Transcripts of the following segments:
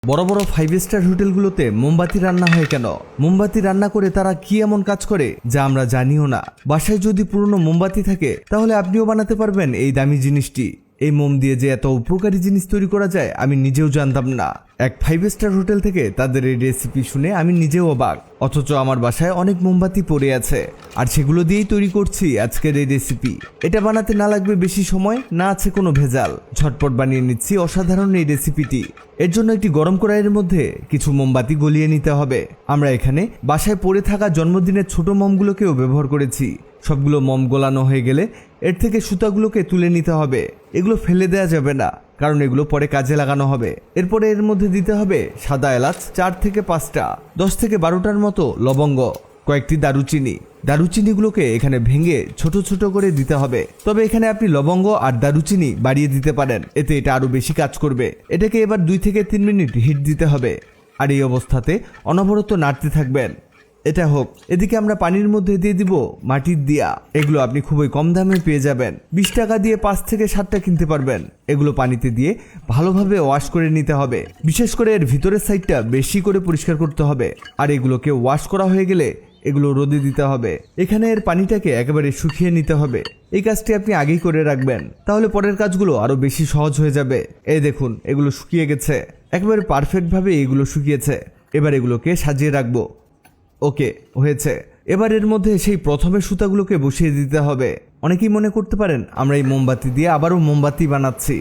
বড় বড় 5 স্টার হোটেলগুলোতে মোমবাতি রান্না হয় কেন? মোমবাতি রান্না করে তারা কি এমন কাজ করে যা আমরা জানিও না? বাসায় যদি পুরনো মোমবাতি থাকে তাহলে আপনিও বানাতে পারবেন এই দামি জিনিসটি। এই মোম দিয়ে যে এত উপকারী জিনিস তৈরি করা যায় আমি নিজেও জানতাম না। এক 5 স্টার হোটেল থেকে তাদের এই রেসিপি শুনে আমি নিজেও অবাক। অথচ আমার বাসায় অনেক মোমবাতি পড়ে আছে আর সেগুলো দিয়েই তৈরি করছি আজকের এই রেসিপি। এটা বানাতে না লাগবে বেশি সময়, না আছে কোনো ভেজাল। ঝটপট বানিয়ে নিচ্ছি অসাধারণ এই রেসিপিটি। এর জন্য একটি গরম কড়াইয়ের মধ্যে কিছু মোমবাতি গলিয়ে নিতে হবে। আমরা এখানে বাসায় পড়ে থাকা জন্মদিনের ছোট মোমগুলোকেও ব্যবহার করেছি। সবগুলো মোম গলানো হয়ে গেলে এর থেকে সুতাগুলোকে তুলে নিতে হবে। এগুলো ফেলে দেওয়া যাবে না, কারণ এগুলো পরে কাজে লাগানো হবে। এরপরে এর মধ্যে দিতে হবে সাদা এলাচ 4 থেকে 5টা, 10 থেকে 12টার মতো লবঙ্গ, কয়েকটি দারুচিনি। দারুচিনিগুলোকে এখানে ভেঙে ছোট ছোট করে দিতে হবে। তবে এখানে আপনি লবঙ্গ আর দারুচিনি বাড়িয়ে দিতে পারেন, এতে এটা আরো বেশি কাজ করবে। এটাকে এবার 2 থেকে 3 মিনিট হিট দিতে হবে আর এই অবস্থাতে অনবরত নাড়তে থাকবেন। এটা হোক, এদিকে আমরা পানির মধ্যে দিয়ে দিব মাটির দিয়া। এগুলো আপনি খুবই কম দামে পেয়ে যাবেন। 20 টাকা দিয়ে 5 থেকে 7টা কিনতে পারবেন। এগুলো পানিতে দিয়ে ভালোভাবে ওয়াশ করে নিতে হবে। বিশেষ করে এর ভিতরের সাইডটা বেশি করে পরিষ্কার করতে হবে। আর এগুলোকে ওয়াশ করা হয়ে গেলে এগুলো রোদে দিতে হবে। এখানে এর পানিটাকে একেবারে শুকিয়ে নিতে হবে। এই কাজটি আপনি আগেই করে রাখবেন, তাহলে পরের কাজগুলো আরো বেশি সহজ হয়ে যাবে। এই দেখুন, এগুলো শুকিয়ে গেছে, একেবারে পারফেক্টভাবে এগুলো শুকিয়েছে। এবার এগুলোকে সাজিয়ে রাখবো। ওকে, হয়েছে। এবার এর মধ্যে সেই প্রথমে সুতাগুলোকে বসিয়ে দিতে হবে। অনেকেই মনে করতে পারেন আমরা এই মোমবাতি দিয়ে আবারও মোমবাতি বানাচ্ছি,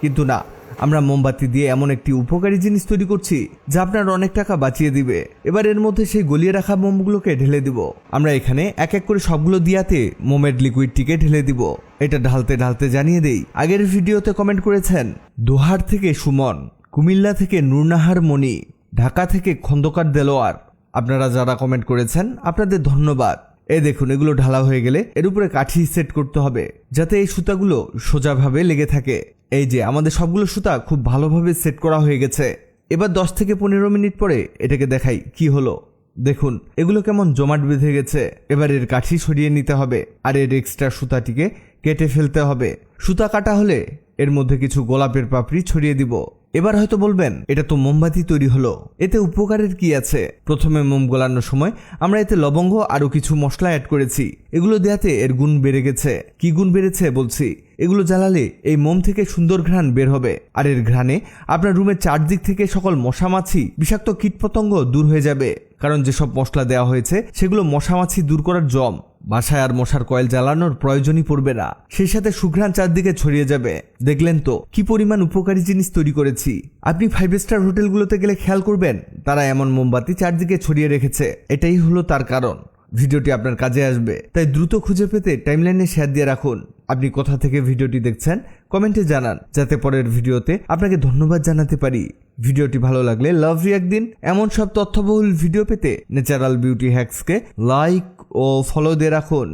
কিন্তু না, আমরা মোমবাতি দিয়ে এমন একটি উপকারী জিনিস তৈরি করছি যা আপনার অনেক টাকা বাঁচিয়ে দিবে। এবার এর মধ্যে সেই গলিয়ে রাখা মোমগুলোকে ঢেলে দিব। আমরা এখানে এক এক করে সবগুলো দিয়াতে মোমের লিকুইডটিকে ঢেলে দিব। এটা ঢালতে ঢালতে জানিয়ে দেই, আগের ভিডিওতে কমেন্ট করেছেন দোহার থেকে সুমন, কুমিল্লা থেকে নুরনাহার মণি, ঢাকা থেকে খন্দকার দেলোয়ার। আপনারা যারা কমেন্ট করেছেন আপনাদের ধন্যবাদ। এই দেখুন, এগুলো ঢালা হয়ে গেলে এর উপরে কাঠি সেট করতে হবে যাতে এই সুতাগুলো সোজাভাবে লেগে থাকে। এই যে আমাদের সবগুলো সুতা খুব ভালোভাবে সেট করা হয়ে গেছে। এবার 10 থেকে 15 মিনিট পরে এটাকে দেখাই কি হলো। দেখুন, এগুলো কেমন জমাট বেঁধে গেছে। এবার এর কাঠি সরিয়ে নিতে হবে আর এর এক্সট্রা সুতাটিকে কেটে ফেলতে হবে। সুতা কাটা হলে এর মধ্যে কিছু গোলাপের পাপড়ি ছড়িয়ে দিব। এবার হয়তো বলবেন এটা তো মোমবাতি তৈরি হলো, এতে উপকারের কি আছে? প্রথমে মোম গলানোর সময় আমরা এতে লবঙ্গ আরো কিছু মশলা অ্যাড করেছি। এগুলো দেওয়াতে এর গুণ বেড়ে গেছে। কি গুণ বেড়েছে বলছি, এগুলো জ্বালালে এই মোম থেকে সুন্দর ঘ্রাণ বের হবে আর এর ঘ্রাণে আপনার রুমের চারদিক থেকে সকল মশামাছি, বিষাক্ত কীটপতঙ্গ দূর হয়ে যাবে। কারণ যেসব মশলা দেওয়া হয়েছে সেগুলো মশামাছি দূর করার জম। বাসায় আর মশার কয়েল জ্বালানোর প্রয়োজনই পড়বে না। সেই সাথে সুঘ্রাণ চারদিকে ছড়িয়ে যাবে। দেখলেন তো কি পরিমাণ উপকারী জিনিস তৈরি করেছি। আপনি 5 স্টার হোটেলগুলোতে গেলে খেয়াল করবেন তারা এমন মোমবাতি চারদিকে ছড়িয়ে রেখেছে। এটাই হলো তার কারণ। ভিডিওটি আপনার কাজে আসবে, তাই দ্রুত খুঁজে পেতে টাইমলাইনে শেয়ার দিয়ে রাখুন। আপনি কোথা থেকে ভিডিওটি দেখছেন কমেন্টে জানান, যাতে পরের ভিডিওতে আপনাকে ধন্যবাদ জানাতে পারি। ভিডিওটি ভালো লাগলে লাভ রিয়াক্ট দিন। এমন সব তথ্যবহুল ভিডিও পেতে ন্যাচারাল বিউটি হ্যাক্সকে লাইক ও ফলো দিয়ে রাখুন।